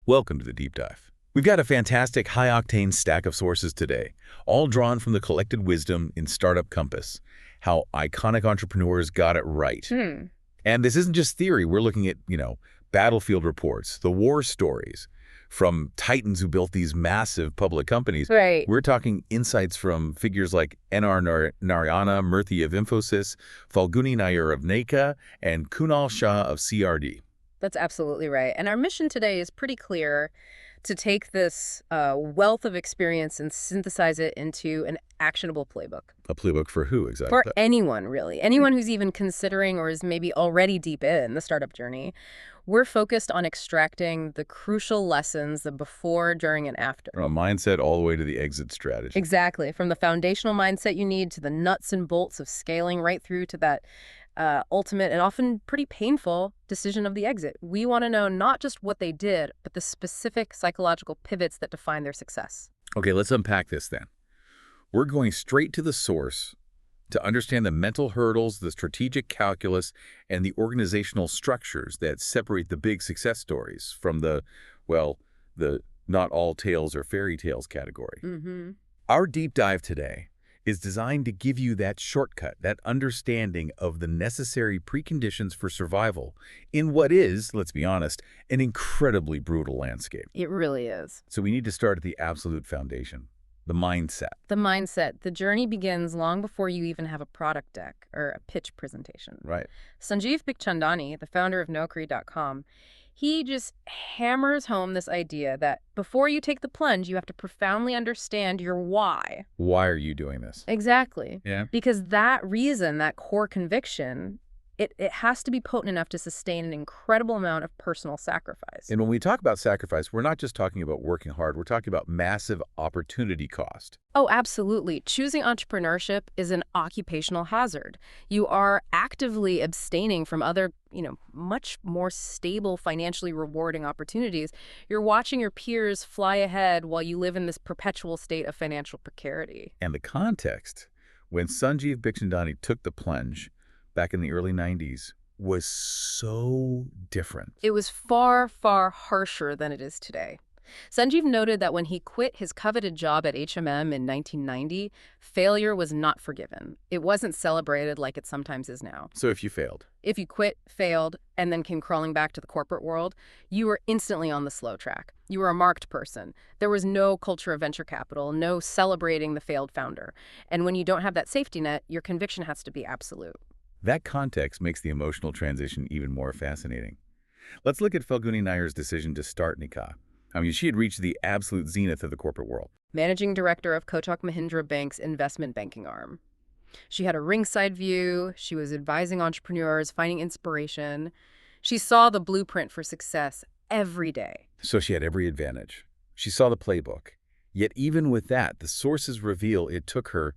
Welcome to the Deep Dive. We've got a fantastic high-octane stack of sources today, all drawn from the collected wisdom in Startup Compass, how iconic entrepreneurs got it right. And this isn't just theory. We're looking at, battlefield reports, the war stories from titans who built these massive public companies. Right. We're talking insights from figures like N.R. Narayana Murthy of Infosys, Falguni Nair of Nykaa, and Kunal Shah of CRED. That's absolutely right. And our mission today is pretty clear: to take this wealth of experience and synthesize it into an actionable playbook. A playbook for who exactly? For anyone, really. Anyone who's even considering or is maybe already deep in the startup journey. We're focused on extracting the crucial lessons, the before, during, and after. From a mindset all the way to the exit strategy. Exactly. From the foundational mindset you need to the nuts and bolts of scaling, right through to that ultimate and often pretty painful decision of the exit. We want to know not just what they did, but the specific psychological pivots that define their success. Okay, let's unpack this then. We're going straight to the source to understand the mental hurdles, the strategic calculus, and the organizational structures that separate the big success stories from the not all tales or fairy tales category. Our deep dive today is designed to give you that shortcut, that understanding of the necessary preconditions for survival in what is, let's be honest, an incredibly brutal landscape. It really is. So we need to start at the absolute foundation, the mindset. The mindset. The journey begins long before you even have a product deck or a pitch presentation. Right. Sanjeev Bikhchandani, the founder of Naukri.com, he just hammers home this idea that before you take the plunge, you have to profoundly understand your why. Why are you doing this? Exactly. Yeah. Because that reason, that core conviction, it has to be potent enough to sustain an incredible amount of personal sacrifice. And when we talk about sacrifice, we're not just talking about working hard. We're talking about massive opportunity cost. Oh, absolutely. Choosing entrepreneurship is an occupational hazard. You are actively abstaining from other, much more stable, financially rewarding opportunities. You're watching your peers fly ahead while you live in this perpetual state of financial precarity. And the context, when Sanjeev Bikhchandani took the plunge back in the early 90s, was so different. It was far, far harsher than it is today. Sanjeev noted that when he quit his coveted job at H&M in 1990, failure was not forgiven. It wasn't celebrated like it sometimes is now. So if you failed? If you quit, failed, and then came crawling back to the corporate world, you were instantly on the slow track. You were a marked person. There was no culture of venture capital, no celebrating the failed founder. And when you don't have that safety net, your conviction has to be absolute. That context makes the emotional transition even more fascinating. Let's look at Falguni Nair's decision to start Nykaa. She had reached the absolute zenith of the corporate world. Managing director of Kotak Mahindra Bank's investment banking arm. She had a ringside view. She was advising entrepreneurs, finding inspiration. She saw the blueprint for success every day. So she had every advantage. She saw the playbook. Yet even with that, the sources reveal it took her,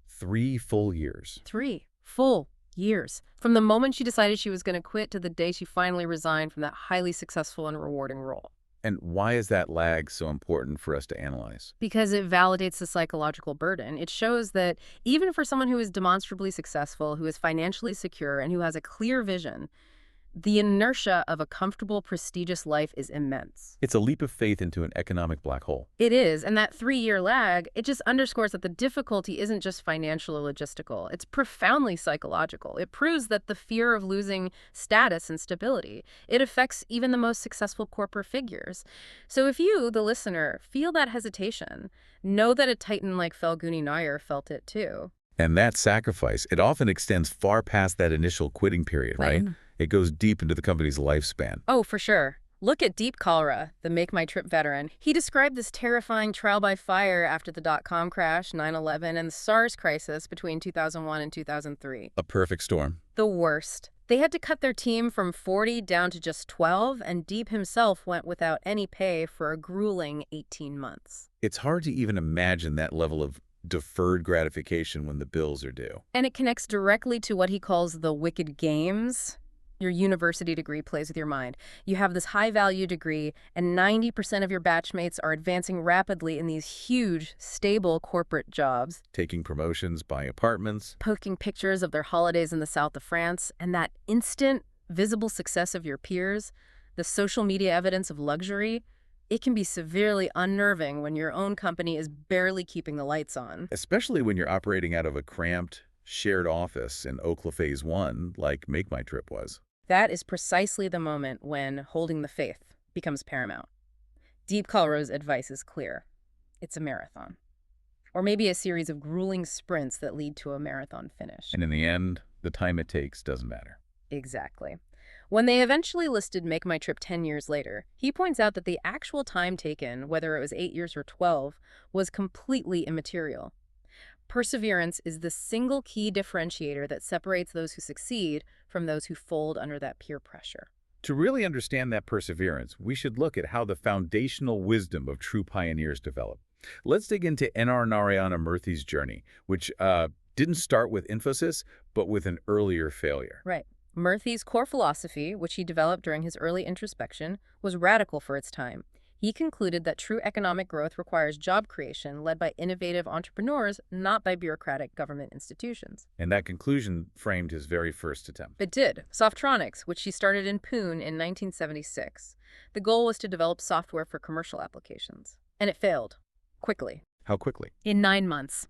3 full years. 3 full years. From the moment she decided she was going to quit to the day she finally resigned from that highly successful and rewarding role. And why is that lag so important for us to analyze? Because it validates the psychological burden. It shows that even for someone who is demonstrably successful, who is financially secure, and who has a clear vision, the inertia of a comfortable, prestigious life is immense. It's a leap of faith into an economic black hole. It is, and that 3-year lag, it just underscores that the difficulty isn't just financial or logistical. It's profoundly psychological. It proves that the fear of losing status and stability, it affects even the most successful corporate figures. So if you, the listener, feel that hesitation, know that a titan like Falguni Nair felt it too. And that sacrifice, it often extends far past that initial quitting period, right? It goes deep into the company's lifespan. Oh, for sure. Look at Deep Kalra, the MakeMyTrip veteran. He described this terrifying trial by fire after the dot-com crash, 9/11, and the SARS crisis between 2001 and 2003. A perfect storm. The worst. They had to cut their team from 40 down to just 12, and Deep himself went without any pay for a grueling 18 months. It's hard to even imagine that level of deferred gratification when the bills are due. And it connects directly to what he calls the wicked games. Your university degree plays with your mind. You have this high-value degree, and 90% of your batchmates are advancing rapidly in these huge, stable corporate jobs. Taking promotions, buying apartments. Posting pictures of their holidays in the south of France, and that instant, visible success of your peers, The social media evidence of luxury, it can be severely unnerving when your own company is barely keeping the lights on. Especially when you're operating out of a cramped, shared office in Oakla Phase 1, like MakeMyTrip was. That is precisely the moment when holding the faith becomes paramount. Deep Coloro's advice is clear. It's a marathon. Or maybe a series of grueling sprints that lead to a marathon finish. And in the end, the time it takes doesn't matter. Exactly. When they eventually listed MakeMyTrip 10 years later, he points out that the actual time taken, whether it was 8 years or 12, was completely immaterial. Perseverance is the single key differentiator that separates those who succeed from those who fold under that peer pressure. To really understand that perseverance, we should look at how the foundational wisdom of true pioneers developed. Let's dig into N.R. Narayana Murthy's journey, which didn't start with Infosys, but with an earlier failure. Right. Murthy's core philosophy, which he developed during his early introspection, was radical for its time. He concluded that true economic growth requires job creation led by innovative entrepreneurs, not by bureaucratic government institutions. And that conclusion framed his very first attempt. It did. Softronics, which he started in Pune in 1976. The goal was to develop software for commercial applications. And it failed. Quickly. How quickly? In 9 months.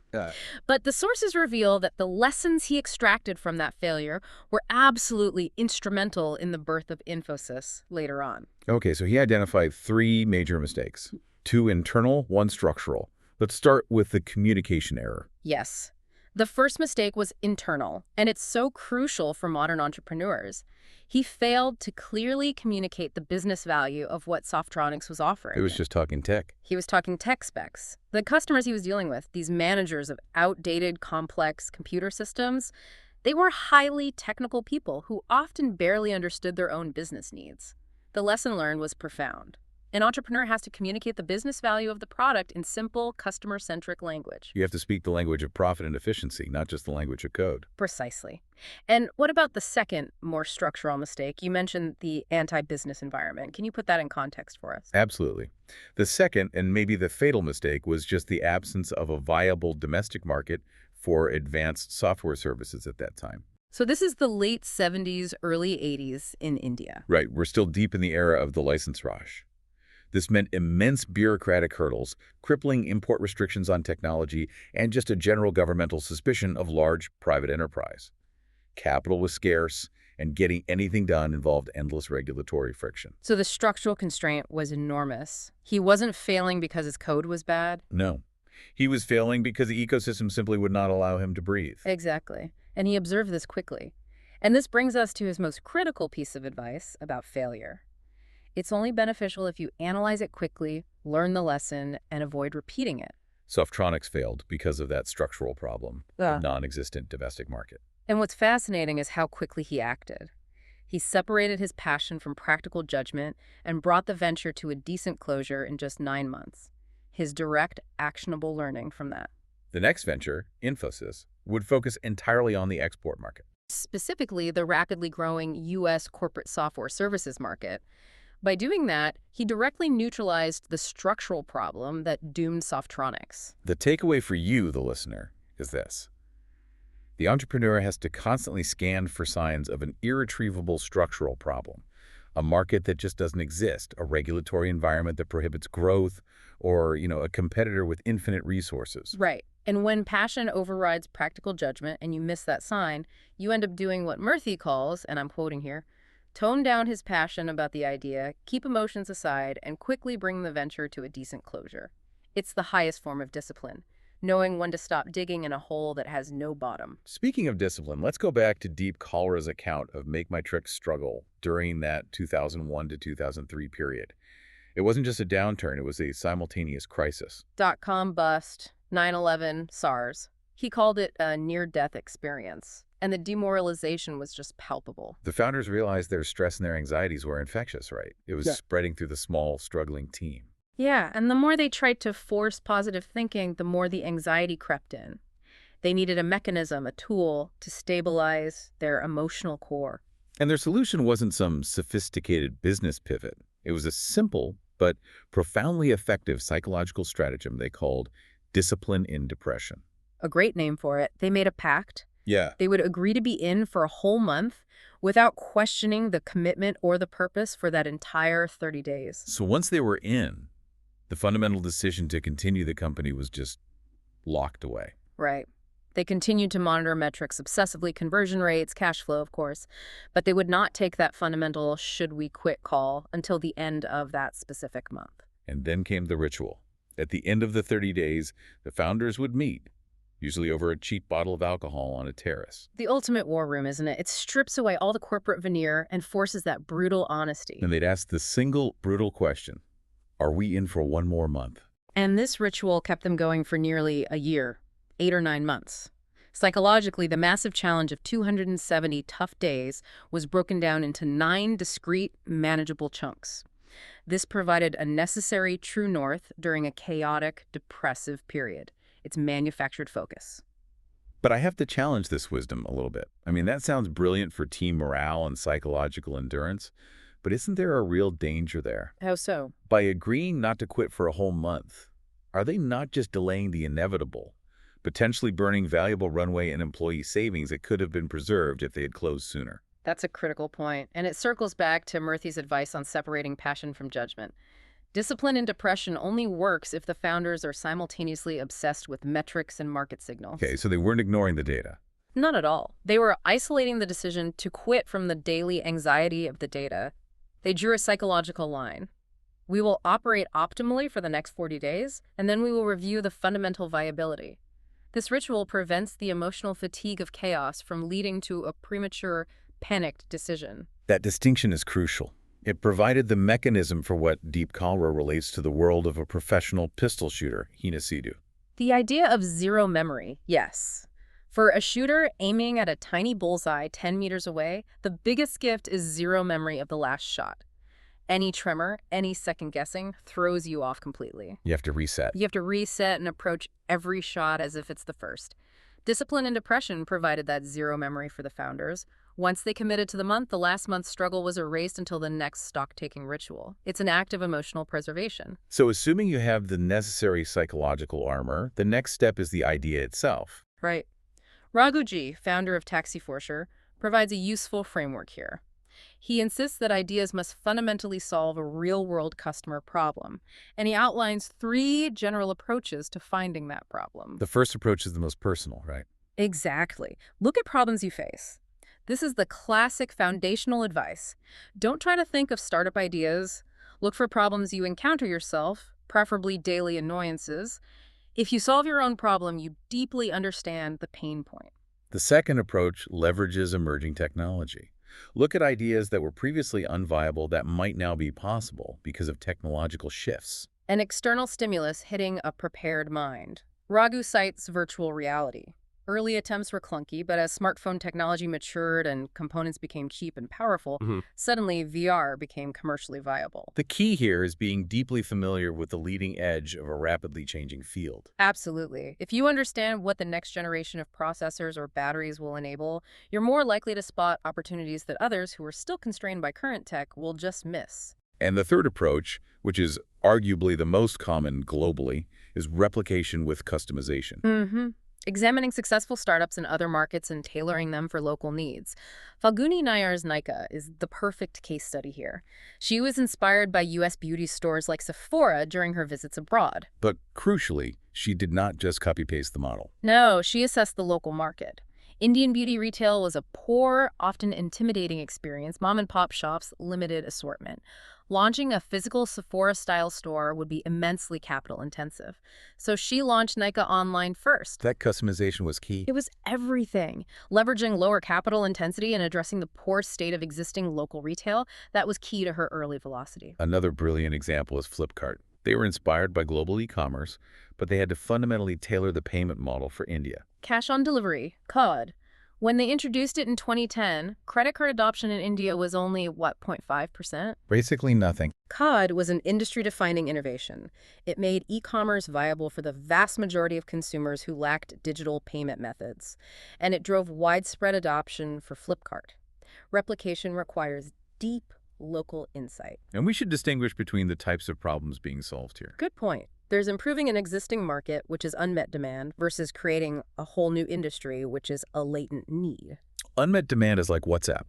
But the sources reveal that the lessons he extracted from that failure were absolutely instrumental in the birth of Infosys later on. Okay, so he identified 3 major mistakes. 2 internal, 1 structural. Let's start with the communication error. Yes. The first mistake was internal, and it's so crucial for modern entrepreneurs. He failed to clearly communicate the business value of what Softronics was offering. It was just talking tech. He was talking tech specs. The customers he was dealing with, these managers of outdated, complex computer systems, they were highly technical people who often barely understood their own business needs. The lesson learned was profound. An entrepreneur has to communicate the business value of the product in simple, customer-centric language. You have to speak the language of profit and efficiency, not just the language of code. Precisely. And what about the second, more structural mistake? You mentioned the anti-business environment. Can you put that in context for us? Absolutely. The second, and maybe the fatal mistake, was just the absence of a viable domestic market for advanced software services at that time. So this is the late 70s, early 80s in India. Right. We're still deep in the era of the license rush. This meant immense bureaucratic hurdles, crippling import restrictions on technology, and just a general governmental suspicion of large private enterprise. Capital was scarce, and getting anything done involved endless regulatory friction. So the structural constraint was enormous. He wasn't failing because his code was bad? No. He was failing because the ecosystem simply would not allow him to breathe. Exactly. And he observed this quickly. And this brings us to his most critical piece of advice about failure. It's only beneficial if you analyze it quickly, learn the lesson, and avoid repeating it. Softronics failed because of that structural problem, the non-existent domestic market. And what's fascinating is how quickly he acted. He separated his passion from practical judgment and brought the venture to a decent closure in just 9 months. His direct, actionable learning from that. The next venture, Infosys, would focus entirely on the export market. Specifically, the rapidly growing U.S. corporate software services market. By doing that, he directly neutralized the structural problem that doomed Softronics. The takeaway for you, the listener, is this. The entrepreneur has to constantly scan for signs of an irretrievable structural problem, a market that just doesn't exist, a regulatory environment that prohibits growth, or, a competitor with infinite resources. Right. And when passion overrides practical judgment and you miss that sign, you end up doing what Murthy calls, and I'm quoting here, tone down his passion about the idea, keep emotions aside, and quickly bring the venture to a decent closure. It's the highest form of discipline, knowing when to stop digging in a hole that has no bottom. Speaking of discipline, let's go back to Deep Coloro's account of MakeMyTrip's struggle during that 2001 to 2003 period. It wasn't just a downturn, it was a simultaneous crisis. .com bust, 9/11, SARS. He called it a near-death experience. And the demoralization was just palpable. The founders realized their stress and their anxieties were infectious, right? It was spreading through the small, struggling team. Yeah, and the more they tried to force positive thinking, the more the anxiety crept in. They needed a mechanism, a tool, to stabilize their emotional core. And their solution wasn't some sophisticated business pivot. It was a simple but profoundly effective psychological stratagem they called discipline in depression. A great name for it. They made a pact. Yeah. They would agree to be in for a whole month without questioning the commitment or the purpose for that entire 30 days. So once they were in, the fundamental decision to continue the company was just locked away. Right. They continued to monitor metrics obsessively, conversion rates, cash flow, of course, but they would not take that fundamental should we quit call until the end of that specific month. And then came the ritual. At the end of the 30 days, the founders would meet, usually over a cheap bottle of alcohol on a terrace. The ultimate war room, isn't it? It strips away all the corporate veneer and forces that brutal honesty. And they'd ask the single brutal question, are we in for one more month? And this ritual kept them going for nearly a year, 8 or 9 months. Psychologically, the massive challenge of 270 tough days was broken down into 9 discrete, manageable chunks. This provided a necessary true north during a chaotic, depressive period. It's manufactured focus. But I have to challenge this wisdom a little bit. I mean, that sounds brilliant for team morale and psychological endurance, but isn't there a real danger there? How so? By agreeing not to quit for a whole month, are they not just delaying the inevitable, potentially burning valuable runway and employee savings that could have been preserved if they had closed sooner? That's a critical point, and it circles back to Murthy's advice on separating passion from judgment. Discipline in depression only works if the founders are simultaneously obsessed with metrics and market signals. Okay, so they weren't ignoring the data. Not at all. They were isolating the decision to quit from the daily anxiety of the data. They drew a psychological line. We will operate optimally for the next 40 days, and then we will review the fundamental viability. This ritual prevents the emotional fatigue of chaos from leading to a premature, panicked decision. That distinction is crucial. It provided the mechanism for what Deep Kalra relates to the world of a professional pistol shooter, Hinasidu. The idea of zero memory, yes. For a shooter aiming at a tiny bullseye 10 meters away, the biggest gift is zero memory of the last shot. Any tremor, any second guessing throws you off completely. You have to reset. You have to reset and approach every shot as if it's the first. Discipline and depression provided that zero memory for the founders. Once they committed to the month, the last month's struggle was erased until the next stock-taking ritual. It's an act of emotional preservation. So assuming you have the necessary psychological armor, the next step is the idea itself. Right. Raghuji, founder of Taxi4Sure, provides a useful framework here. He insists that ideas must fundamentally solve a real-world customer problem, and he outlines 3 general approaches to finding that problem. The first approach is the most personal, right? Exactly. Look at problems you face. This is the classic foundational advice. Don't try to think of startup ideas. Look for problems you encounter yourself, preferably daily annoyances. If you solve your own problem, you deeply understand the pain point. The second approach leverages emerging technology. Look at ideas that were previously unviable that might now be possible because of technological shifts. An external stimulus hitting a prepared mind. Raghu cites virtual reality. Early attempts were clunky, but as smartphone technology matured and components became cheap and powerful, suddenly VR became commercially viable. The key here is being deeply familiar with the leading edge of a rapidly changing field. Absolutely. If you understand what the next generation of processors or batteries will enable, you're more likely to spot opportunities that others who are still constrained by current tech will just miss. And the third approach, which is arguably the most common globally, is replication with customization. Examining successful startups in other markets and tailoring them for local needs. Falguni Nayar's Nykaa is the perfect case study here. She was inspired by U.S. beauty stores like Sephora during her visits abroad. But crucially, she did not just copy-paste the model. No, she assessed the local market. Indian beauty retail was a poor, often intimidating experience. Mom-and-pop shops, limited assortment. Launching a physical Sephora-style store would be immensely capital-intensive. So she launched Nykaa online first. That customization was key. It was everything. Leveraging lower capital intensity and addressing the poor state of existing local retail, that was key to her early velocity. Another brilliant example is Flipkart. They were inspired by global e-commerce, but they had to fundamentally tailor the payment model for India. Cash on delivery, CRED. When they introduced it in 2010, credit card adoption in India was only, 0.5%? Basically nothing. CRED was an industry-defining innovation. It made e-commerce viable for the vast majority of consumers who lacked digital payment methods, and it drove widespread adoption for Flipkart. Replication requires deep local insight. And we should distinguish between the types of problems being solved here. Good point. There's improving an existing market, which is unmet demand, versus creating a whole new industry, which is a latent need. Unmet demand is like WhatsApp.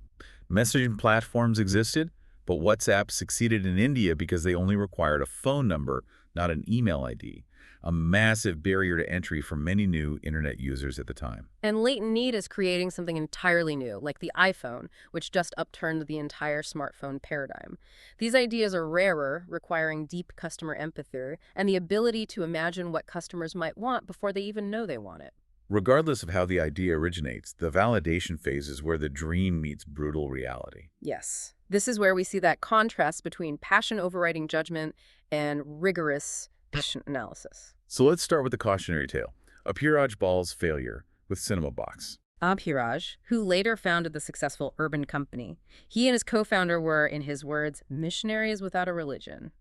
Messaging platforms existed, but WhatsApp succeeded in India because they only required a phone number, not an email ID, a massive barrier to entry for many new internet users at the time. And latent need is creating something entirely new, like the iPhone, which just upturned the entire smartphone paradigm. These ideas are rarer, requiring deep customer empathy and the ability to imagine what customers might want before they even know they want it. Regardless of how the idea originates, the validation phase is where the dream meets brutal reality. Yes. This is where we see that contrast between passion overriding judgment and rigorous patient analysis. So let's start with the cautionary tale. Abhiraj Bal's failure with Cinema Box. Abhiraj, who later founded the successful Urban Company, he and his co-founder were, in his words, missionaries without a religion.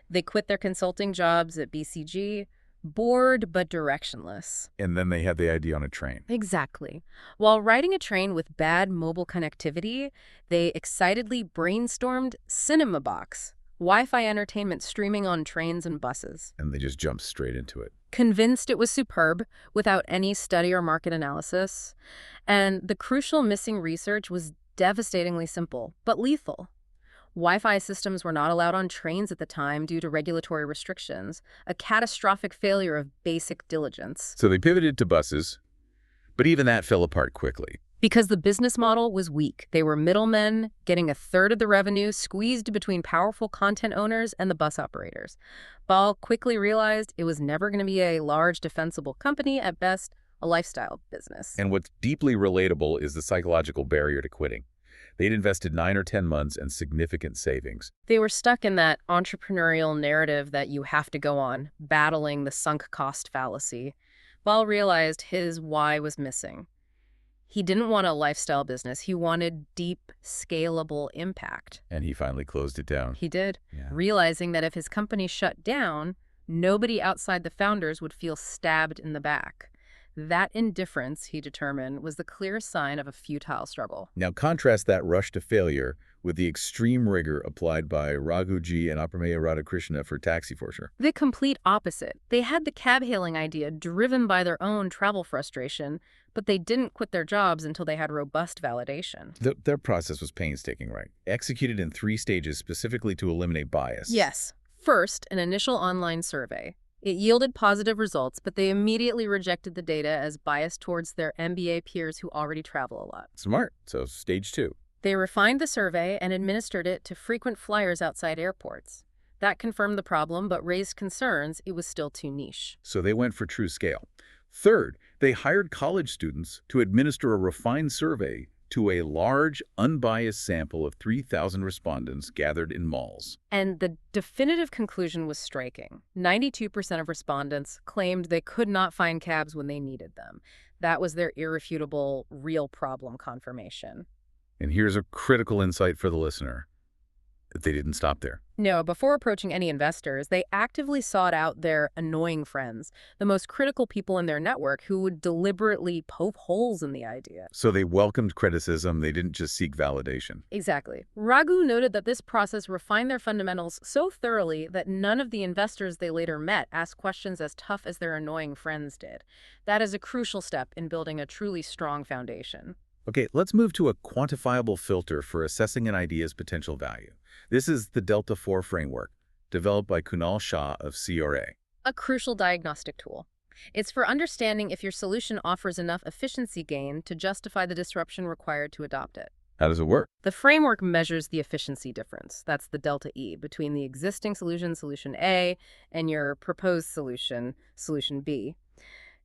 They quit their consulting jobs at BCG, bored but directionless. And then they had the idea on a train. Exactly. While riding a train with bad mobile connectivity, they excitedly brainstormed Cinema Box, Wi-Fi entertainment streaming on trains and buses. And they just jumped straight into it. Convinced it was superb, without any study or market analysis. And the crucial missing research was devastatingly simple, but lethal. Wi-Fi systems were not allowed on trains at the time due to regulatory restrictions, a catastrophic failure of basic diligence. So they pivoted to buses, but even that fell apart quickly. Because the business model was weak. They were middlemen, getting a third of the revenue squeezed between powerful content owners and the bus operators. Ball quickly realized it was never going to be a large, defensible company, at best, a lifestyle business. And what's deeply relatable is the psychological barrier to quitting. They'd invested 9 or 10 months and significant savings. They were stuck in that entrepreneurial narrative that you have to go on, battling the sunk cost fallacy. Ball realized his why was missing. He didn't want a lifestyle business. He wanted deep, scalable impact. And he finally closed it down. He did, Yeah. realizing that if his company shut down, nobody outside the founders would feel stabbed in the back. That indifference, he determined, was the clear sign of a futile struggle. Now contrast that rush to failure with the extreme rigor applied by Raghuji and Aprameya Radhakrishna for taxi forger. The complete opposite. They had the cab-hailing idea driven by their own travel frustration, but they didn't quit their jobs until they had robust validation. Their process was painstaking, right? Executed in 3 stages specifically to eliminate bias. Yes. First, an initial online survey. It yielded positive results, but they immediately rejected the data as biased towards their MBA peers who already travel a lot. Smart. So stage 2. They refined the survey and administered it to frequent flyers outside airports. That confirmed the problem, but raised concerns it was still too niche. So they went for true scale. Third, they hired college students to administer a refined survey to a large, unbiased sample of 3,000 respondents gathered in malls. And the definitive conclusion was striking. 92% of respondents claimed they could not find cabs when they needed them. That was their irrefutable, real problem confirmation. And here's a critical insight for the listener. They didn't stop there. No, before approaching any investors, they actively sought out their annoying friends, the most critical people in their network who would deliberately poke holes in the idea. So they welcomed criticism. They didn't just seek validation. Exactly. Raghu noted that this process refined their fundamentals so thoroughly that none of the investors they later met asked questions as tough as their annoying friends did. That is a crucial step in building a truly strong foundation. Okay, let's move to a quantifiable filter for assessing an idea's potential value. This is the Delta 4 framework, developed by Kunal Shah of CRED. A crucial diagnostic tool. It's for understanding if your solution offers enough efficiency gain to justify the disruption required to adopt it. How does it work? The framework measures the efficiency difference, that's the delta E, between the existing solution, solution A, and your proposed solution, solution B.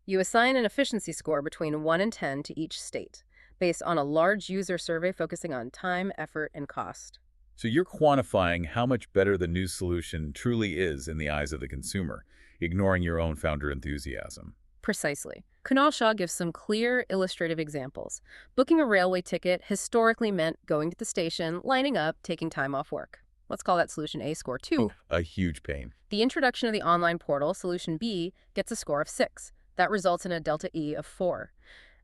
You assign an efficiency score between 1 and 10 to each state, based on a large user survey focusing on time, effort, and cost. So you're quantifying how much better the new solution truly is in the eyes of the consumer, ignoring your own founder enthusiasm. Precisely. Kunal Shah gives some clear, illustrative examples. Booking a railway ticket historically meant going to the station, lining up, taking time off work. Let's call that solution A score 2. A huge pain. The introduction of the online portal, solution B, gets a score of 6. That results in a delta E of 4.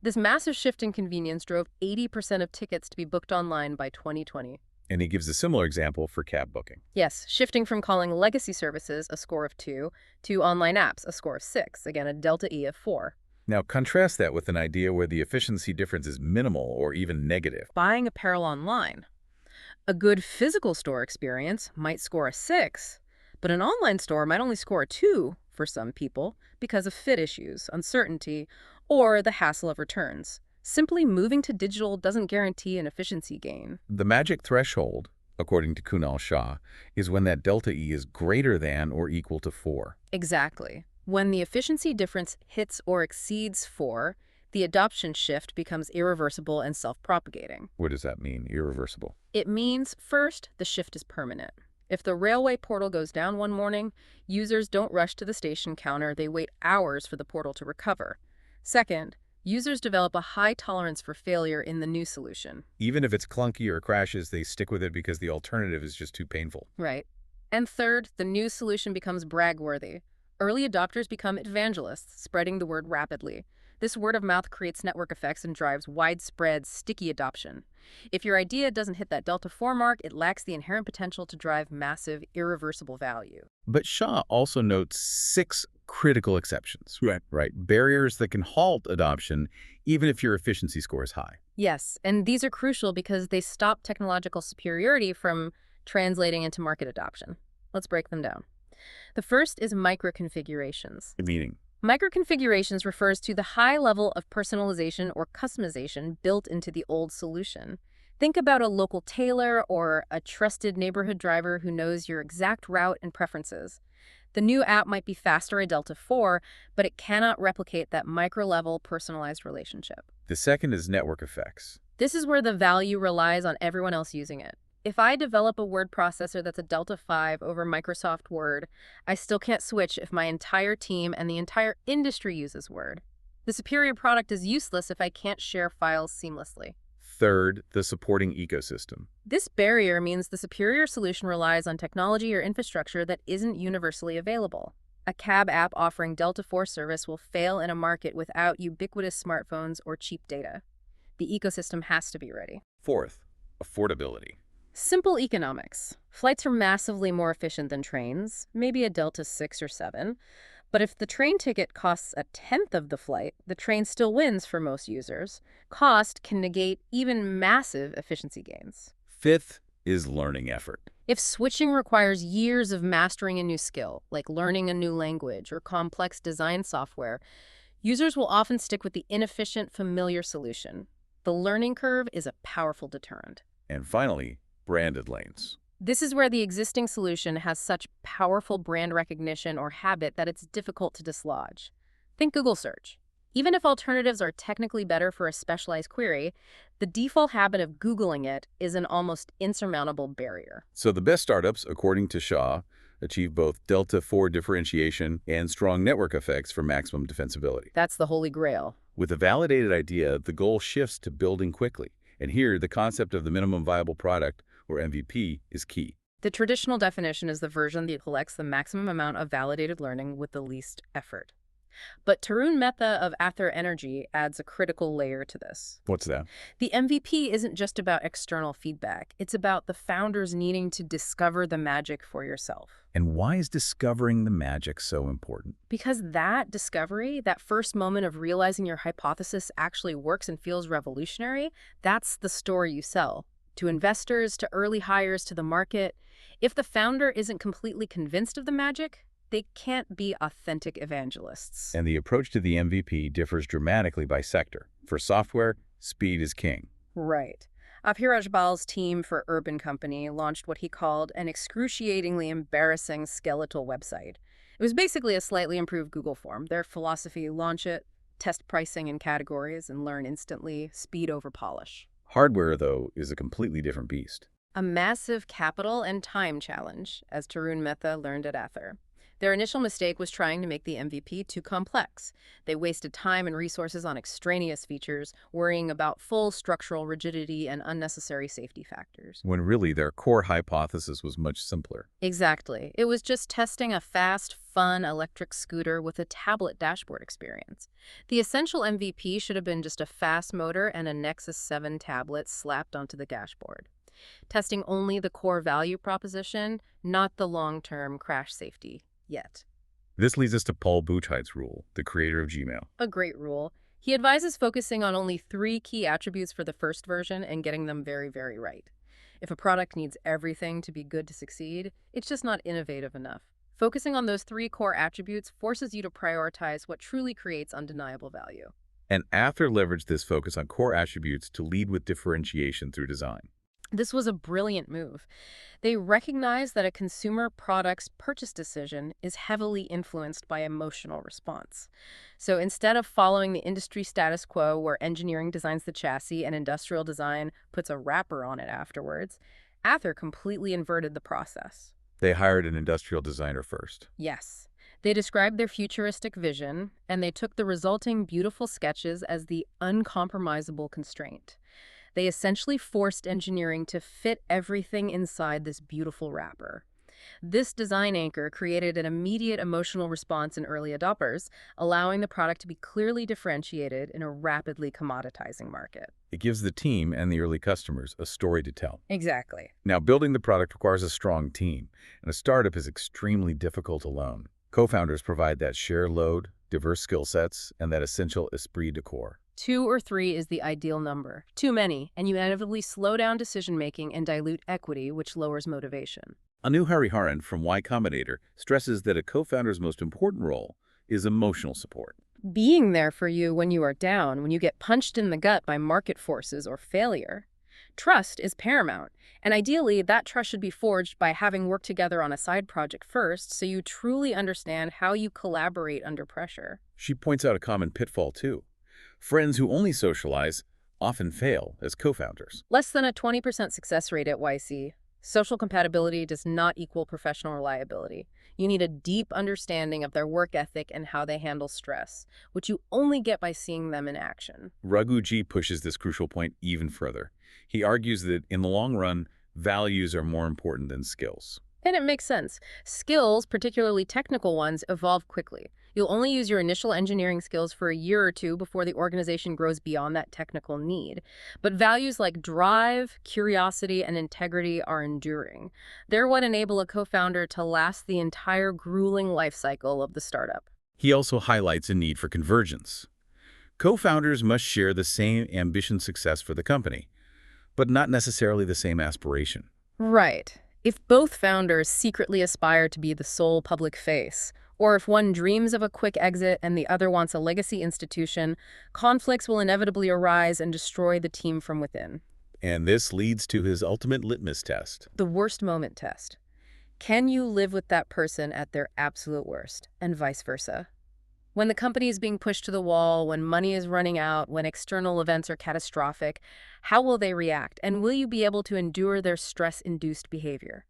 This massive shift in convenience drove 80% of tickets to be booked online by 2020. And he gives a similar example for cab booking. Yes, shifting from calling legacy services a score of 2 to online apps a score of 6, again a delta E of 4. Now, contrast that with an idea where the efficiency difference is minimal or even negative. Buying apparel online. A good physical store experience might score a 6, but an online store might only score a 2 for some people because of fit issues, uncertainty, or the hassle of returns. Simply moving to digital doesn't guarantee an efficiency gain. The magic threshold, according to Kunal Shah, is when that delta E is greater than or equal to 4. Exactly. When the efficiency difference hits or exceeds 4, the adoption shift becomes irreversible and self-propagating. What does that mean, irreversible? It means, first, the shift is permanent. If the railway portal goes down one morning, users don't rush to the station counter, they wait hours for the portal to recover. Second, users develop a high tolerance for failure in the new solution. Even if it's clunky or crashes, they stick with it because the alternative is just too painful. Right. And third, the new solution becomes brag-worthy. Early adopters become evangelists, spreading the word rapidly. This word of mouth creates network effects and drives widespread, sticky adoption. If your idea doesn't hit that delta 4 mark, it lacks the inherent potential to drive massive, irreversible value. But Shah also notes 6 critical exceptions. Right. Barriers that can halt adoption even if your efficiency score is high. Yes, and these are crucial because they stop technological superiority from translating into market adoption. Let's break them down. The first is micro-configurations. Meaning? Micro-configurations refers to the high level of personalization or customization built into the old solution. Think about a local tailor or a trusted neighborhood driver who knows your exact route and preferences. The new app might be faster at Delta 4, but it cannot replicate that micro-level personalized relationship. The second is network effects. This is where the value relies on everyone else using it. If I develop a word processor that's a Delta 5 over Microsoft Word, I still can't switch if my entire team and the entire industry uses Word. The superior product is useless if I can't share files seamlessly. Third, the supporting ecosystem. This barrier means the superior solution relies on technology or infrastructure that isn't universally available. A cab app offering Delta 4 service will fail in a market without ubiquitous smartphones or cheap data. The ecosystem has to be ready. Fourth, affordability. Simple economics. Flights are massively more efficient than trains, maybe a Delta 6 or 7. But if the train ticket costs a tenth of the flight, the train still wins for most users. Cost can negate even massive efficiency gains. Fifth is learning effort. If switching requires years of mastering a new skill, like learning a new language or complex design software, users will often stick with the inefficient, familiar solution. The learning curve is a powerful deterrent. And finally, branded lanes. This is where the existing solution has such powerful brand recognition or habit that it's difficult to dislodge. Think Google search. Even if alternatives are technically better for a specialized query, the default habit of Googling it is an almost insurmountable barrier. So the best startups, according to Shah, achieve both Delta 4 differentiation and strong network effects for maximum defensibility. That's the holy grail. With a validated idea, the goal shifts to building quickly. And here, the concept of the minimum viable product, or MVP, is key. The traditional definition is the version that collects the maximum amount of validated learning with the least effort. But Tarun Mehta of Ather Energy adds a critical layer to this. What's that? The MVP isn't just about external feedback. It's about the founders needing to discover the magic for yourself. And why is discovering the magic so important? Because that discovery, that first moment of realizing your hypothesis actually works and feels revolutionary, that's the story you sell. To investors, to early hires, to the market. If the founder isn't completely convinced of the magic, they can't be authentic evangelists. And the approach to the MVP differs dramatically by sector. For software, speed is king. Right. Abhiraj Bal's team for Urban Company launched what he called an excruciatingly embarrassing skeletal website. It was basically a slightly improved Google form. Their philosophy: launch it, test pricing in categories, and learn instantly, speed over polish. Hardware, though, is a completely different beast. A massive capital and time challenge, as Tarun Mehta learned at Ather. Their initial mistake was trying to make the MVP too complex. They wasted time and resources on extraneous features, worrying about full structural rigidity and unnecessary safety factors. When really their core hypothesis was much simpler. Exactly. It was just testing a fast, fun electric scooter with a tablet dashboard experience. The essential MVP should have been just a fast motor and a Nexus 7 tablet slapped onto the dashboard. testing only the core value proposition, not the long-term crash safety yet. This leads us to Paul Buchheit's rule, the creator of Gmail. A great rule. He advises focusing on only 3 key attributes for the first version and getting them very, very right. If a product needs everything to be good to succeed, it's just not innovative enough. Focusing on those 3 core attributes forces you to prioritize what truly creates undeniable value. And Ather leveraged this focus on core attributes to lead with differentiation through design. This was a brilliant move. They recognize that a consumer product's purchase decision is heavily influenced by emotional response. So instead of following the industry status quo where engineering designs the chassis and industrial design puts a wrapper on it afterwards, Ather completely inverted the process. They hired an industrial designer first. Yes. They described their futuristic vision, and they took the resulting beautiful sketches as the uncompromisable constraint. They essentially forced engineering to fit everything inside this beautiful wrapper. This design anchor created an immediate emotional response in early adopters, allowing the product to be clearly differentiated in a rapidly commoditizing market. It gives the team and the early customers a story to tell. Exactly. Now, building the product requires a strong team, and a startup is extremely difficult alone. Co-founders provide that shared load, diverse skill sets, and that essential esprit de corps. 2 or 3 is the ideal number. Too many, and you inevitably slow down decision-making and dilute equity, which lowers motivation. Anu Hariharan from Y Combinator stresses that a co-founder's most important role is emotional support. Being there for you when you are down, when you get punched in the gut by market forces or failure. Trust is paramount, and ideally that trust should be forged by having worked together on a side project first so you truly understand how you collaborate under pressure. She points out a common pitfall, too. Friends who only socialize often fail as co-founders. Less than a 20% success rate at YC. Social compatibility does not equal professional reliability. You need a deep understanding of their work ethic and how they handle stress, which you only get by seeing them in action. Raghuji pushes this crucial point even further. He argues that in the long run, values are more important than skills. And it makes sense. Skills, particularly technical ones, evolve quickly. You'll only use your initial engineering skills for a year or 2 before the organization grows beyond that technical need. But values like drive, curiosity, and integrity are enduring. They're what enable a co-founder to last the entire grueling life cycle of the startup. He also highlights a need for convergence. Co-founders must share the same ambition success for the company, but not necessarily the same aspiration. Right. If both founders secretly aspire to be the sole public face, or if one dreams of a quick exit and the other wants a legacy institution, conflicts will inevitably arise and destroy the team from within. And this leads to his ultimate litmus test. The worst moment test. Can you live with that person at their absolute worst, and vice versa? When the company is being pushed to the wall, when money is running out, when external events are catastrophic, how will they react? And will you be able to endure their stress-induced behavior?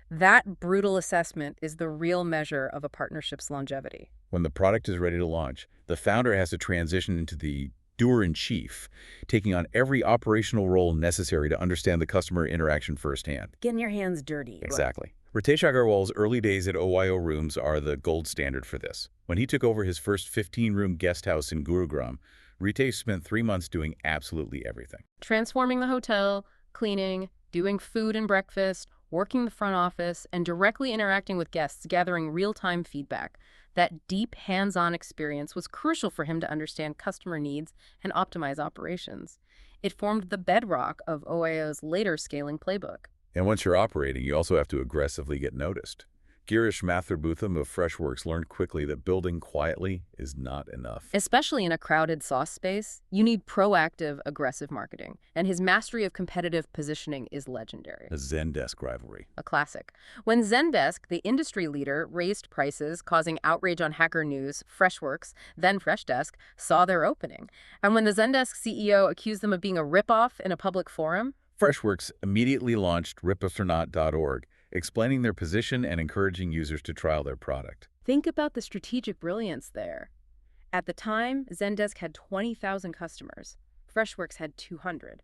That brutal assessment is the real measure of a partnership's longevity. When the product is ready to launch, the founder has to transition into the doer-in-chief, taking on every operational role necessary to understand the customer interaction firsthand. Getting your hands dirty. Exactly. Ritesh Agarwal's early days at OYO Rooms are the gold standard for this. When he took over his first 15-room guest house in Gurugram, Ritesh spent 3 months doing absolutely everything. Transforming the hotel, cleaning, doing food and breakfast, working the front office, and directly interacting with guests, gathering real-time feedback. That deep, hands-on experience was crucial for him to understand customer needs and optimize operations. It formed the bedrock of OYO's later scaling playbook. And once you're operating, you also have to aggressively get noticed. Girish Mathur-Bhutham of Freshworks learned quickly that building quietly is not enough. Especially in a crowded sauce space, you need proactive, aggressive marketing, and his mastery of competitive positioning is legendary. A Zendesk rivalry. A classic. When Zendesk, the industry leader, raised prices, causing outrage on Hacker News, Freshworks, then Freshdesk, saw their opening. And when the Zendesk CEO accused them of being a ripoff in a public forum, Freshworks immediately launched ripostornot.org, explaining their position and encouraging users to trial their product. think about the strategic brilliance there. At the time, Zendesk had 20,000 customers. Freshworks had 200.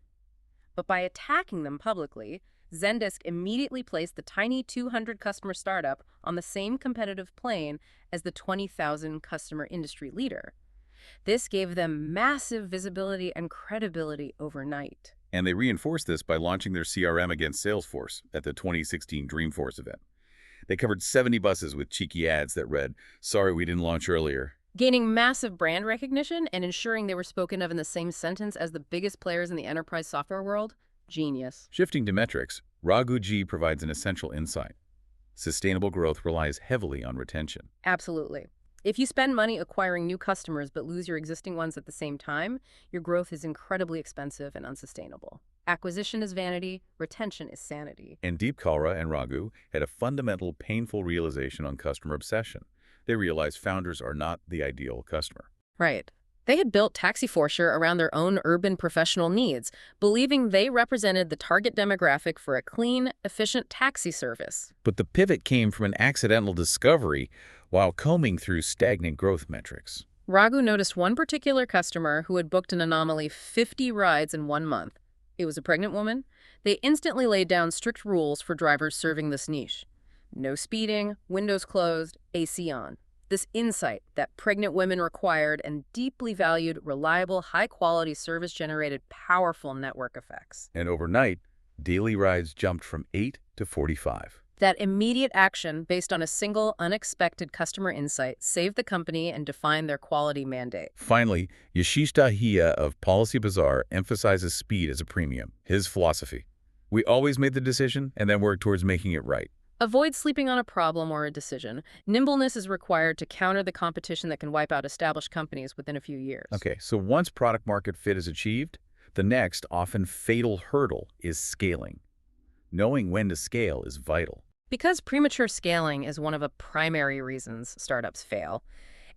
But by attacking them publicly, Zendesk immediately placed the tiny 200-customer startup on the same competitive plane as the 20,000-customer industry leader. This gave them massive visibility and credibility overnight. And they reinforced this by launching their CRM against Salesforce at the 2016 Dreamforce event. They covered 70 buses with cheeky ads that read, "Sorry we didn't launch earlier." Gaining massive brand recognition and ensuring they were spoken of in the same sentence as the biggest players in the enterprise software world? Genius. Shifting to metrics, Raghuji provides an essential insight. Sustainable growth relies heavily on retention. Absolutely. If you spend money acquiring new customers but lose your existing ones at the same time, your growth is incredibly expensive and unsustainable. Acquisition is vanity, retention is sanity. And Deep Kalra and Raghu had a fundamental, painful realization on customer obsession. They realized founders are not the ideal customer. Right. They had built TaxiForcer around their own urban professional needs, believing they represented the target demographic for a clean, efficient taxi service. But the pivot came from an accidental discovery while combing through stagnant growth metrics. Raghu noticed one particular customer who had booked an anomaly 50 rides in 1 month. It was a pregnant woman. They instantly laid down strict rules for drivers serving this niche. No speeding, windows closed, AC on. This insight that pregnant women required and deeply valued reliable, high-quality service generated powerful network effects. And overnight, daily rides jumped from 8 to 45. That immediate action, based on a single, unexpected customer insight, saved the company and defined their quality mandate. Finally, Yashish Dahiya of Policy Bazaar emphasizes speed as a premium. His philosophy: we always made the decision and then worked towards making it right. Avoid sleeping on a problem or a decision. Nimbleness is required to counter the competition that can wipe out established companies within a few years. Okay, so once product market fit is achieved, the next, often fatal hurdle is scaling. Knowing when to scale is vital. Because premature scaling is one of the primary reasons startups fail,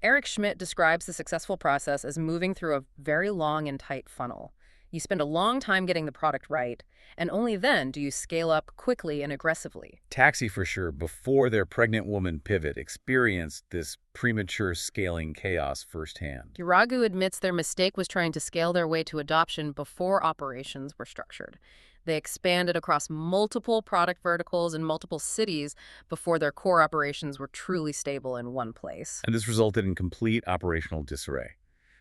Eric Schmidt describes the successful process as moving through a very long and tight funnel. You spend a long time getting the product right, and only then do you scale up quickly and aggressively. TaxiForcer, before their pregnant woman pivot, experienced this premature scaling chaos firsthand. Raghu admits their mistake was trying to scale their way to adoption before operations were structured. They expanded across multiple product verticals in multiple cities before their core operations were truly stable in one place. And this resulted in complete operational disarray.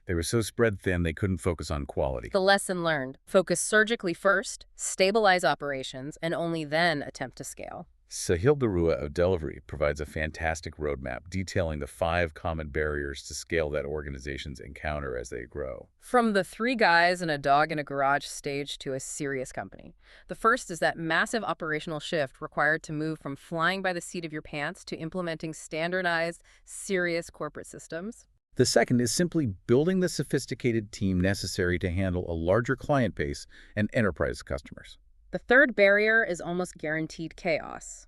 They were so spread thin they couldn't focus on quality. The lesson learned: focus surgically first, stabilize operations, and only then attempt to scale. Sahil Barua of Delivery provides a fantastic roadmap detailing the 5 common barriers to scale that organizations encounter as they grow. From the 3 guys and a dog in a garage stage to a serious company. The first is that massive operational shift required to move from flying by the seat of your pants to implementing standardized, serious corporate systems. The second is simply building the sophisticated team necessary to handle a larger client base and enterprise customers. The third barrier is almost guaranteed chaos.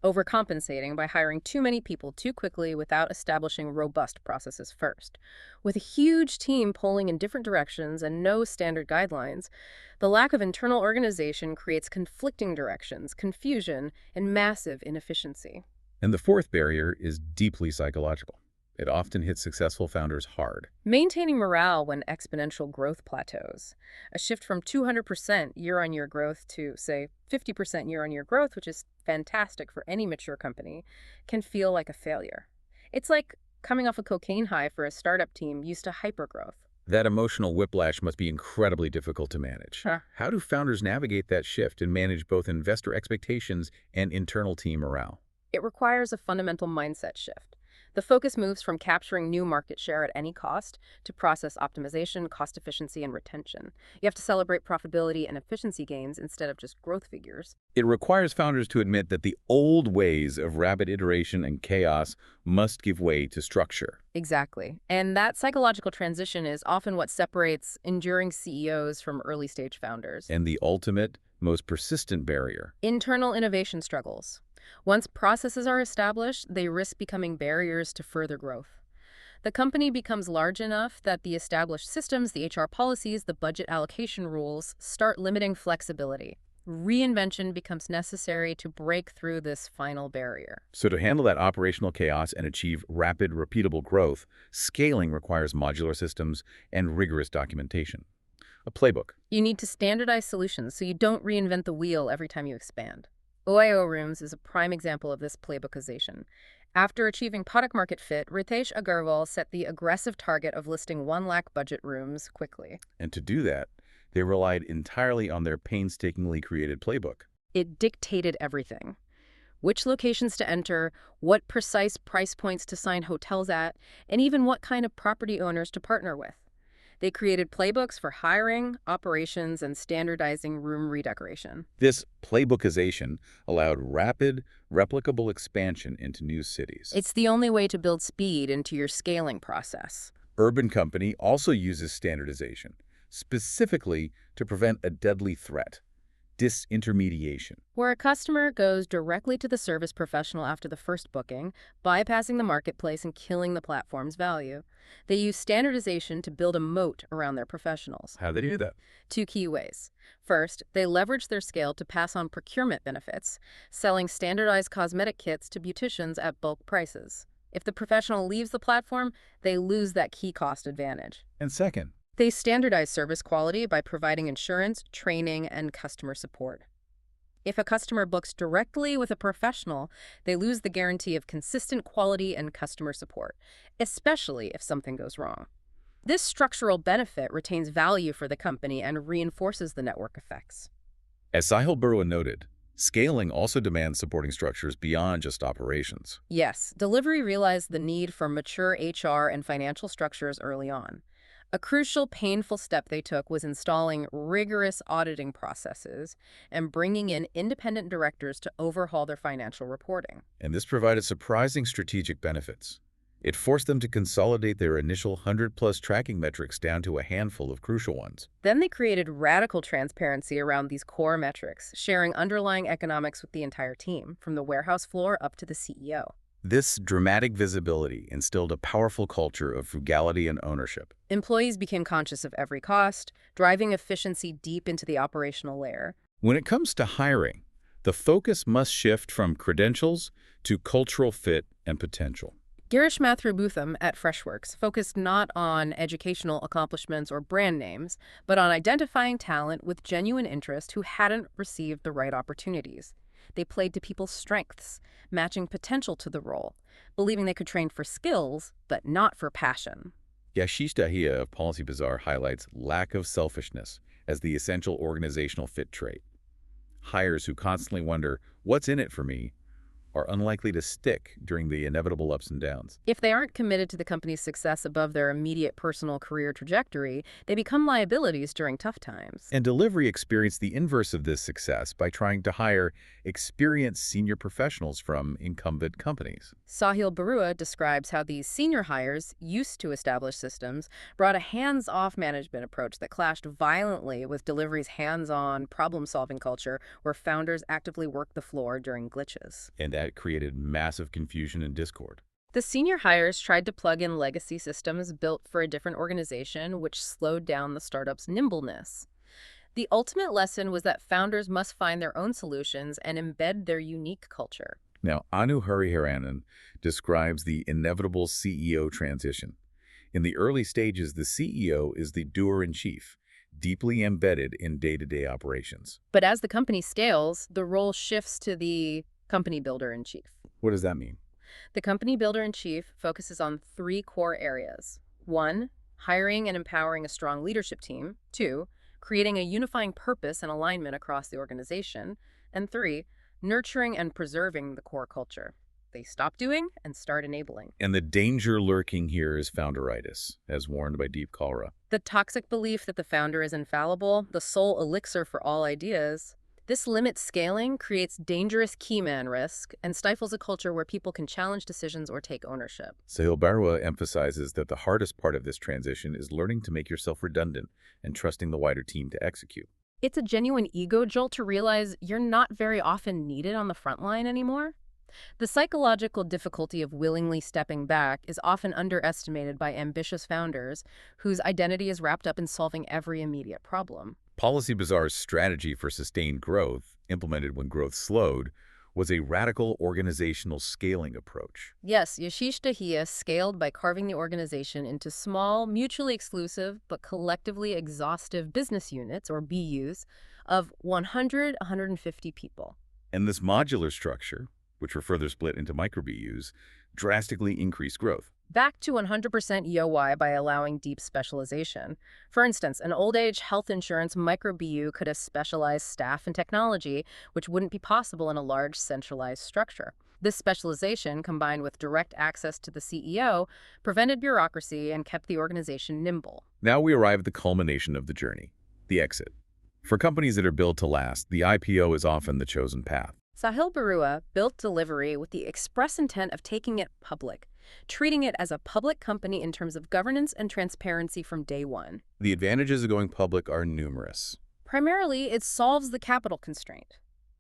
Overcompensating by hiring too many people too quickly without establishing robust processes first. With a huge team pulling in different directions and no standard guidelines, the lack of internal organization creates conflicting directions, confusion, and massive inefficiency. And the fourth barrier is deeply psychological. It often hits successful founders hard. Maintaining morale when exponential growth plateaus. A shift from 200% year-on-year growth to, say, 50% year-on-year growth, which is fantastic for any mature company, can feel like a failure. It's like coming off a cocaine high for a startup team used to hypergrowth. That emotional whiplash must be incredibly difficult to manage. How do founders navigate that shift and manage both investor expectations and internal team morale? It requires a fundamental mindset shift. The focus moves from capturing new market share at any cost to process optimization, cost efficiency, and retention. You have to celebrate profitability and efficiency gains instead of just growth figures. It requires founders to admit that the old ways of rapid iteration and chaos must give way to structure. Exactly. And that psychological transition is often what separates enduring CEOs from early-stage founders. And the ultimate, most persistent barrier: internal innovation struggles. Once processes are established, they risk becoming barriers to further growth. The company becomes large enough that the established systems, the HR policies, the budget allocation rules start limiting flexibility. Reinvention becomes necessary to break through this final barrier. So to handle that operational chaos and achieve rapid, repeatable growth, scaling requires modular systems and rigorous documentation. A playbook. You need to standardize solutions so you don't reinvent the wheel every time you expand. OIO Rooms is a prime example of this playbookization. After achieving product market fit, Ritesh Agarwal set the aggressive target of listing 1 lakh budget rooms quickly. And to do that, They relied entirely on their painstakingly created playbook. It dictated everything. Which locations to enter, what precise price points to sign hotels at, and even what kind of property owners to partner with. They created playbooks for hiring, operations, and standardizing room redecoration. This playbookization allowed rapid, replicable expansion into new cities. It's the only way to build speed into your scaling process. Urban Company also uses standardization, specifically to prevent a deadly threat, disintermediation. Where a customer goes directly to the service professional after the first booking, bypassing the marketplace and killing the platform's value. They use standardization to build a moat around their professionals. How do they do that? Two key ways. First, they leverage their scale to pass on procurement benefits, selling standardized cosmetic kits to beauticians at bulk prices. If the professional leaves the platform, they lose that key cost advantage. And second, They standardize service quality by providing insurance, training, and customer support. If a customer books directly with a professional, they lose the guarantee of consistent quality and customer support, especially if something goes wrong. This structural benefit retains value for the company and reinforces the network effects. as Sahil Barua noted, scaling also demands supporting structures beyond just operations. Yes, delivery realized the need for mature HR and financial structures early on. A crucial, painful step they took was installing rigorous auditing processes and bringing in independent directors to overhaul their financial reporting. And this provided surprising strategic benefits. It forced them to consolidate their initial 100-plus tracking metrics down to a handful of crucial ones. Then they created radical transparency around these core metrics, sharing underlying economics with the entire team, from the warehouse floor up to the CEO. This dramatic visibility instilled a powerful culture of frugality and ownership. Employees became conscious of every cost, driving efficiency deep into the operational layer. When it comes to hiring, the focus must shift from credentials to cultural fit and potential. Girish Mathrubootham at Freshworks focused not on educational accomplishments or brand names, but on identifying talent with genuine interest who hadn't received the right opportunities. They played to people's strengths, matching potential to the role, believing they could train for skills, but not for passion. Yashish Dahiya of Policy Bazaar highlights lack of selfishness as the essential organizational fit trait. Hires who constantly wonder, what's in it for me, are unlikely to stick during the inevitable ups and downs. If they aren't committed to the company's success above their immediate personal career trajectory, they become liabilities during tough times. And delivery experienced the inverse of this success by trying to hire experienced senior professionals from incumbent companies. Sahil Barua describes how these senior hires, used to established systems, brought a hands-off management approach that clashed violently with delivery's hands-on, problem-solving culture where founders actively work the floor during glitches. And that created massive confusion and discord. The senior hires tried to plug in legacy systems built for a different organization, which slowed down the startup's nimbleness. The ultimate lesson was that founders must find their own solutions and embed their unique culture. Now, Anu Hariharanan describes the inevitable CEO transition. In the early stages, the CEO is the doer-in-chief, deeply embedded in day-to-day operations. But as the company scales, the role shifts to the company builder-in-chief. What does that mean? The company builder-in-chief focuses on 3 core areas. 1, hiring and empowering a strong leadership team. 2, creating a unifying purpose and alignment across the organization. And 3, nurturing and preserving the core culture. They stop doing and start enabling. And the danger lurking here is founderitis, as warned by Deep Kalra. The toxic belief that the founder is infallible, the sole elixir for all ideas. This limits scaling, creates dangerous keyman risk, and stifles a culture where people can challenge decisions or take ownership. Sahil Barua emphasizes that the hardest part of this transition is learning to make yourself redundant and trusting the wider team to execute. It's a genuine ego jolt to realize you're not very often needed on the front line anymore. The psychological difficulty of willingly stepping back is often underestimated by ambitious founders whose identity is wrapped up in solving every immediate problem. Policy Bazaar's strategy for sustained growth, implemented when growth slowed, was a radical organizational scaling approach. Yes, Yashish Dahiya scaled by carving the organization into small, mutually exclusive, but collectively exhaustive business units, or BUs, of 150 people. And this modular structure, which were further split into micro-BUs, drastically increased growth. Back to 100% EOY by allowing deep specialization. For instance, an old-age health insurance micro-BU could have specialized staff and technology, which wouldn't be possible in a large centralized structure. This specialization, combined with direct access to the CEO, prevented bureaucracy and kept the organization nimble. Now we arrive at the culmination of the journey, the exit. For companies that are built to last, the IPO is often the chosen path. Sahil Barua built Delivery with the express intent of taking it public, treating it as a public company in terms of governance and transparency from day one. The advantages of going public are numerous. Primarily, it solves the capital constraint.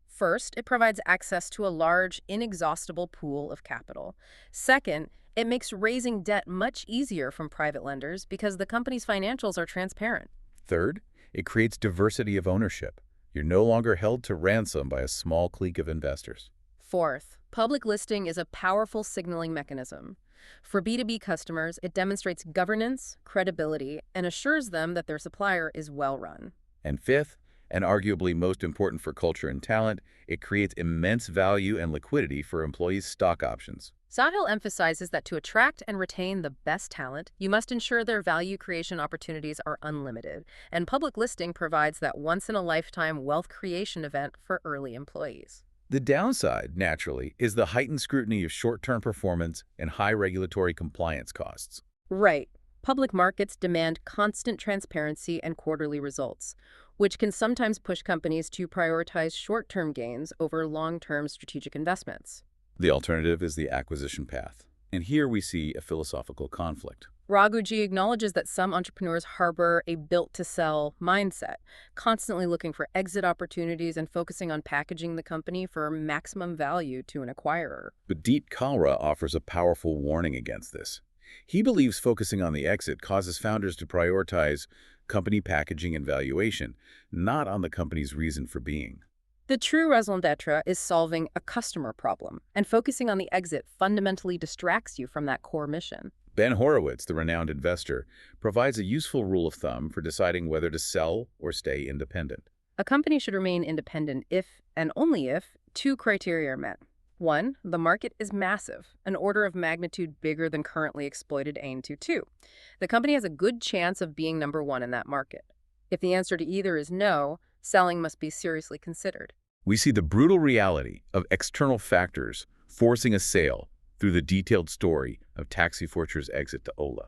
First, it provides access to a large, inexhaustible pool of capital. Second, it makes raising debt much easier from private lenders because the company's financials are transparent. Third, it creates diversity of ownership. You're no longer held to ransom by a small clique of investors. Fourth, public listing is a powerful signaling mechanism. For B2B customers, it demonstrates governance, credibility, and assures them that their supplier is well-run. And fifth, and arguably most important for culture and talent, it creates immense value and liquidity for employees' stock options. Sahil emphasizes that to attract and retain the best talent, you must ensure their value creation opportunities are unlimited, and public listing provides that once-in-a-lifetime wealth creation event for early employees. The downside, naturally, is the heightened scrutiny of short-term performance and high regulatory compliance costs. Right. Public markets demand constant transparency and quarterly results, which can sometimes push companies to prioritize short-term gains over long-term strategic investments. The alternative is the acquisition path. And here we see a philosophical conflict. Raghuji acknowledges that some entrepreneurs harbor a built-to-sell mindset, constantly looking for exit opportunities and focusing on packaging the company for maximum value to an acquirer. But Deep Kalra offers a powerful warning against this. He believes focusing on the exit causes founders to prioritize company packaging and valuation, not on the company's reason for being. The true raison d'etre is solving a customer problem, and focusing on the exit fundamentally distracts you from that core mission. Ben Horowitz, the renowned investor, provides a useful rule of thumb for deciding whether to sell or stay independent. A company should remain independent if, and only if, two criteria are met. One, the market is massive, an order of magnitude bigger than currently exploited AIM-2. Two, the company has a good chance of being number one in that market. If the answer to either is no, selling must be seriously considered. We see the brutal reality of external factors forcing a sale through the detailed story of Taxi Forture's exit to Ola.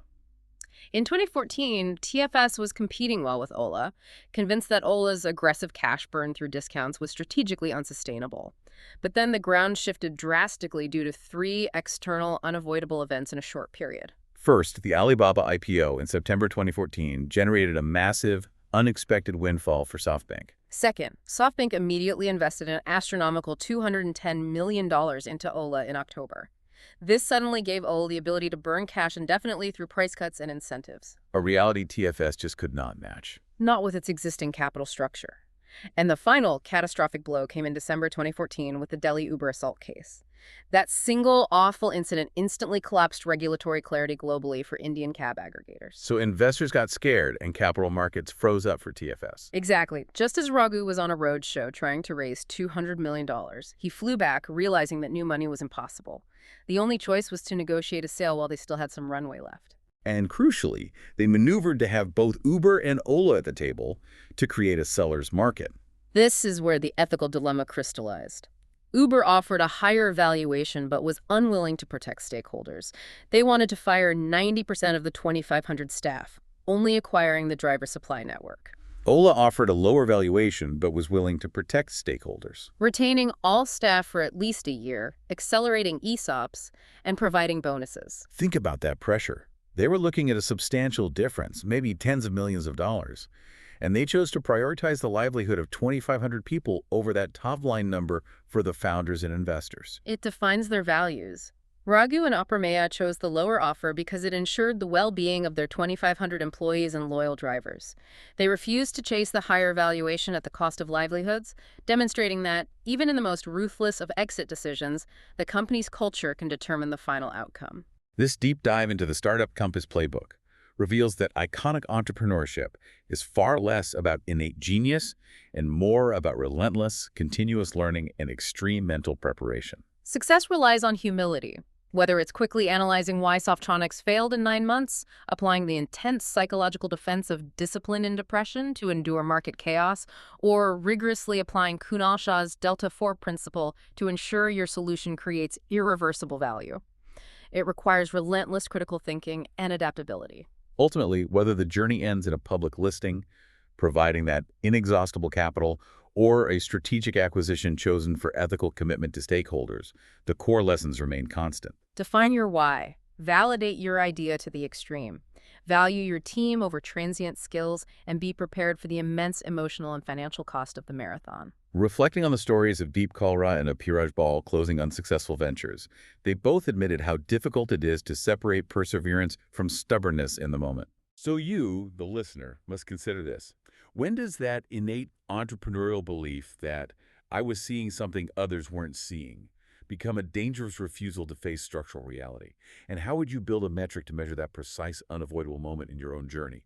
In 2014, TFS was competing well with Ola, convinced that Ola's aggressive cash burn through discounts was strategically unsustainable. But then the ground shifted drastically due to three external unavoidable events in a short period. First, the Alibaba IPO in September 2014 generated a massive, unexpected windfall for SoftBank. Second, SoftBank immediately invested an astronomical $210 million into Ola in October. This suddenly gave Ola the ability to burn cash indefinitely through price cuts and incentives. A reality TFS just could not match. Not with its existing capital structure. And the final catastrophic blow came in December 2014 with the Delhi Uber assault case. That single awful incident instantly collapsed regulatory clarity globally for Indian cab aggregators. So investors got scared and capital markets froze up for TFS. Exactly. Just as Raghu was on a roadshow trying to raise $200 million, he flew back, realizing that new money was impossible. The only choice was to negotiate a sale while they still had some runway left. And crucially, they maneuvered to have both Uber and Ola at the table to create a seller's market. This is where the ethical dilemma crystallized. Uber offered a higher valuation but was unwilling to protect stakeholders. They wanted to fire 90% of the 2,500 staff, only acquiring the driver supply network. Ola offered a lower valuation but was willing to protect stakeholders, retaining all staff for at least a year, accelerating ESOPs, and providing bonuses. Think about that pressure. They were looking at a substantial difference, maybe tens of millions of dollars. And they chose to prioritize the livelihood of 2,500 people over that top-line number for the founders and investors. It defines their values. Raghu and Aprameya chose the lower offer because it ensured the well-being of their 2,500 employees and loyal drivers. They refused to chase the higher valuation at the cost of livelihoods, demonstrating that, even in the most ruthless of exit decisions, the company's culture can determine the final outcome. This deep dive into the Startup Compass playbook reveals that iconic entrepreneurship is far less about innate genius and more about relentless, continuous learning and extreme mental preparation. Success relies on humility. Whether it's quickly analyzing why Softronics failed in 9 months, applying the intense psychological defense of discipline and depression to endure market chaos, or rigorously applying Kunal Shah's Delta 4 principle to ensure your solution creates irreversible value. It requires relentless critical thinking and adaptability. Ultimately, whether the journey ends in a public listing, providing that inexhaustible capital, or a strategic acquisition chosen for ethical commitment to stakeholders, the core lessons remain constant. Define your why. Validate your idea to the extreme. Value your team over transient skills and be prepared for the immense emotional and financial cost of the marathon. Reflecting on the stories of Deep Kalra and Apiraj Bal closing unsuccessful ventures, they both admitted how difficult it is to separate perseverance from stubbornness in the moment. So you, the listener, must consider this. When does that innate entrepreneurial belief that I was seeing something others weren't seeing become a dangerous refusal to face structural reality? And how would you build a metric to measure that precise, unavoidable moment in your own journey?